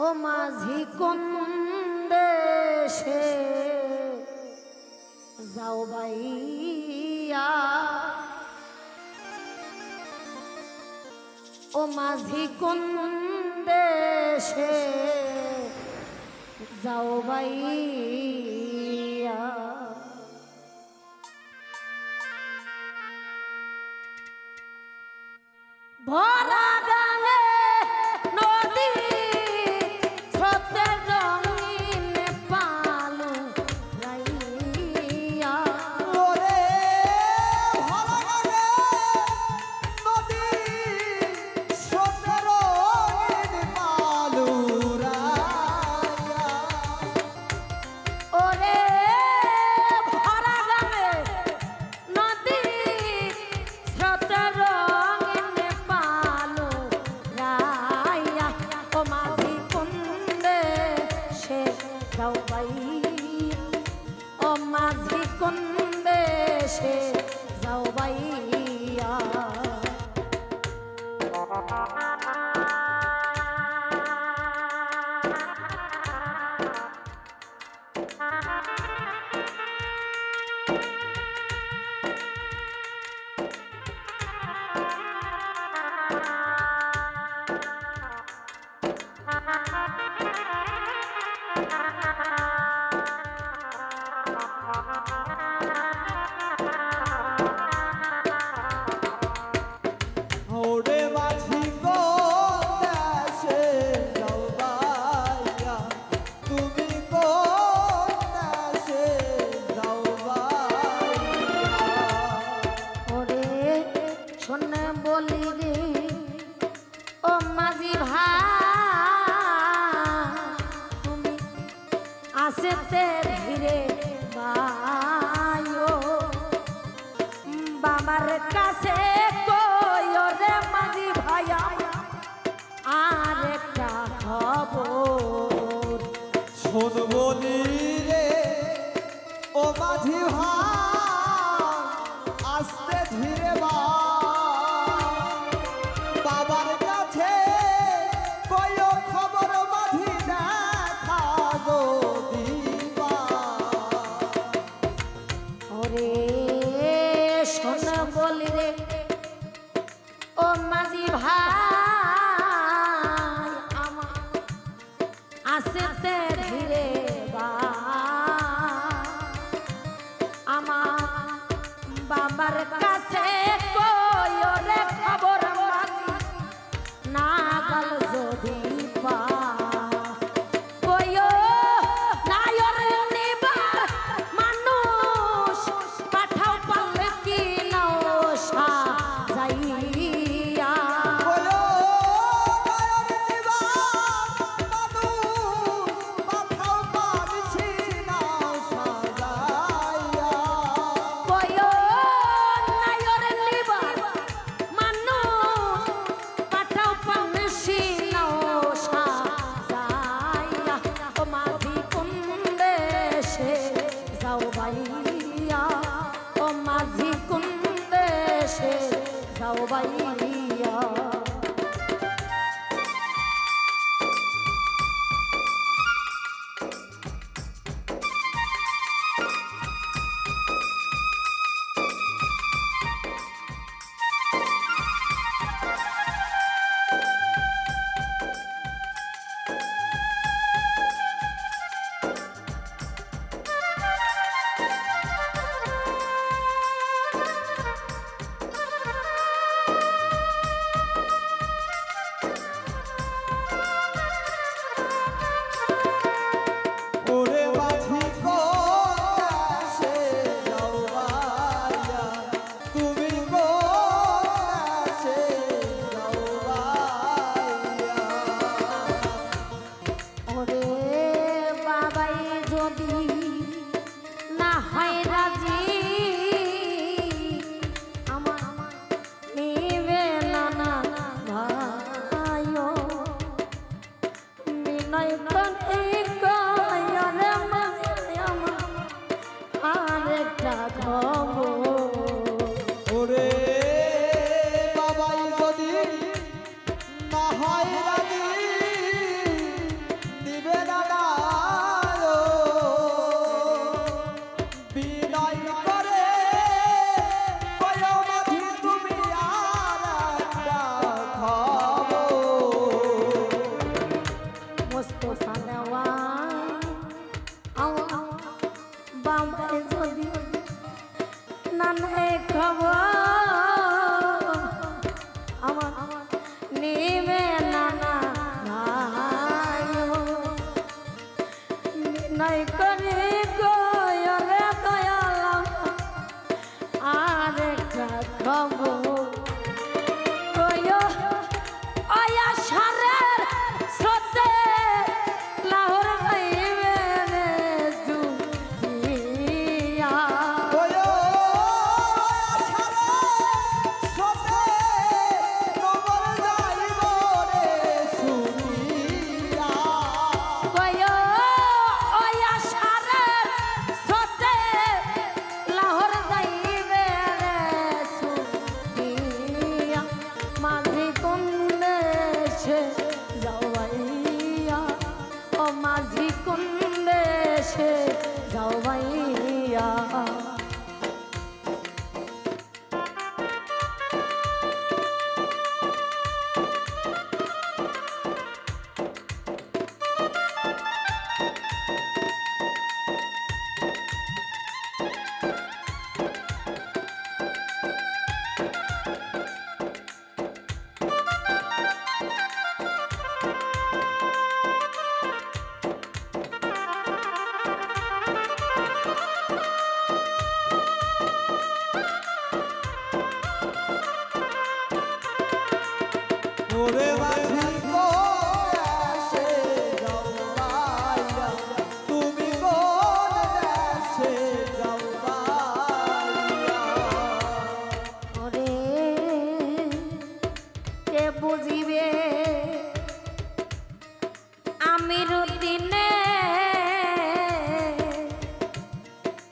ও মাঝি কোন দেশে যাও বাইয়া, ও মাঝি কোন দেশে যাও বাইয়া। ভরা গানে নদী স্রোতের রঙিন পালু রাইয়া। ওরে ভরা গানে নদী স্রোতের রঙিন পালু রাইয়া। ওরে ভরা গানে নদী স্রোতের রঙিন পালু রাইয়া। ও মাঝি কোন দেশে যাও বাইয়া, ও মাঝি কোন দেশে যাও বাইয়া। ওরে মাঝি কোন দেশে যাও বাইয়া, তুমি কোন দেশে যাও বাইয়া। ওরে শোনে বলি রে ও মাঝি ভাই, তুমি আসতে ধীরে বায়ো, বাবার কাছে কইও রে মাঝি ভাইয়া আর একটা খবর। শোন বলি রে ও মাঝি ভাই, আস্তে ধীরে বাবার কাছে কইও খবর মাঝি দেখা গো দিবা। ওরে শোন বলি রে ও মাঝি ভাই, আমার আসতে ধীরে আমার বাবার কাছে কইও রে খবর মাঝি নাগাল যদি পা কইও নায়র নিবার মানুষ পাঠাও পালে কি নৌসা যাইয়া। বলো গায়র দিবার মানুষ পাঠাও পারছি না সাজাইয়া। কইও নায়র নিবার মানুষ পাঠাও পালে কি নৌসা যাইয়া। ও মাঝি কোন দেশে যাও বাইয়া, ও মাঝি কোন দেশে যাও বাইয়া। মাঝি কোন দেশে যাও ভাইয়া ও মাঝি কোন দেশে যাও ভাইয়া ওরে মাঝি কোন দেশে যাও ভাইয়া তুমি কোন দেশে যাও ভাইয়া ওরে কে বুঝিবে আমির দিনে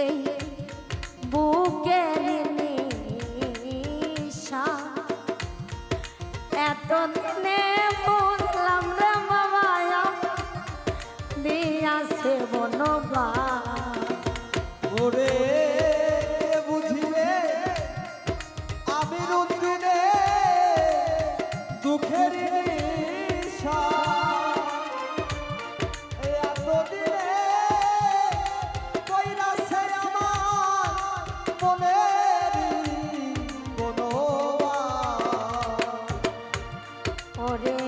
এই বুকের নিশা এতদিনে বুঝলাম রে বাবা দিয়াছে বনবা ওরে বুঝিলে আমি রুদিনে দুঃখের নিশা এতদিনে কইরাছে আমার মনের বনবা ওরে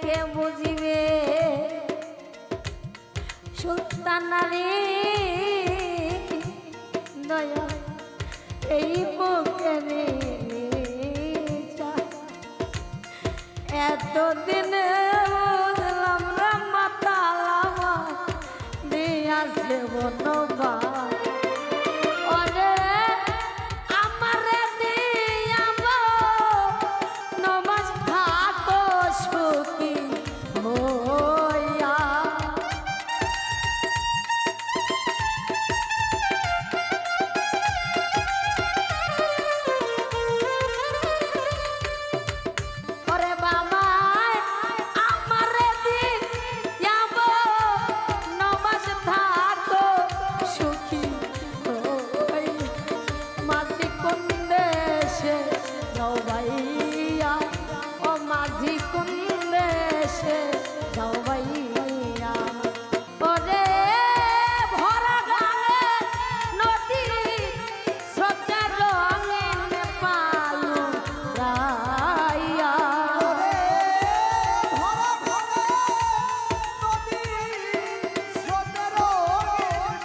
কে বুঝিবে সুলতানারি দয়া এই বুকেরে এতদিন বুঝলাম রে মাতালামা দিয়াছে বনবা ওরে আমারে দিয়াবো নমাজ থাকো সুখী হইয়া ওরে বাবা আমারে দিয়াবো নমাজ থাকো সুখী হইয়া মাঝি কোন দেশে যাও ভাইয়া ও মাঝি কোন দেশে যাও ভাইয়া ওরে ভরা গানে নদী স্রোতের রঙে নেপালু রাইয়া ওরে ভরা ভরা নদী স্রোতের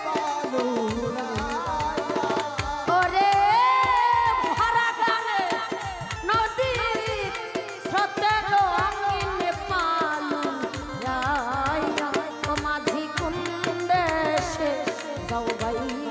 বালুরায়া ওরে ভরা গানে নদী স্রোতের রঙে নেপালু রাইয়া ও মাঝি কোন দেশে যাও ভাইয়া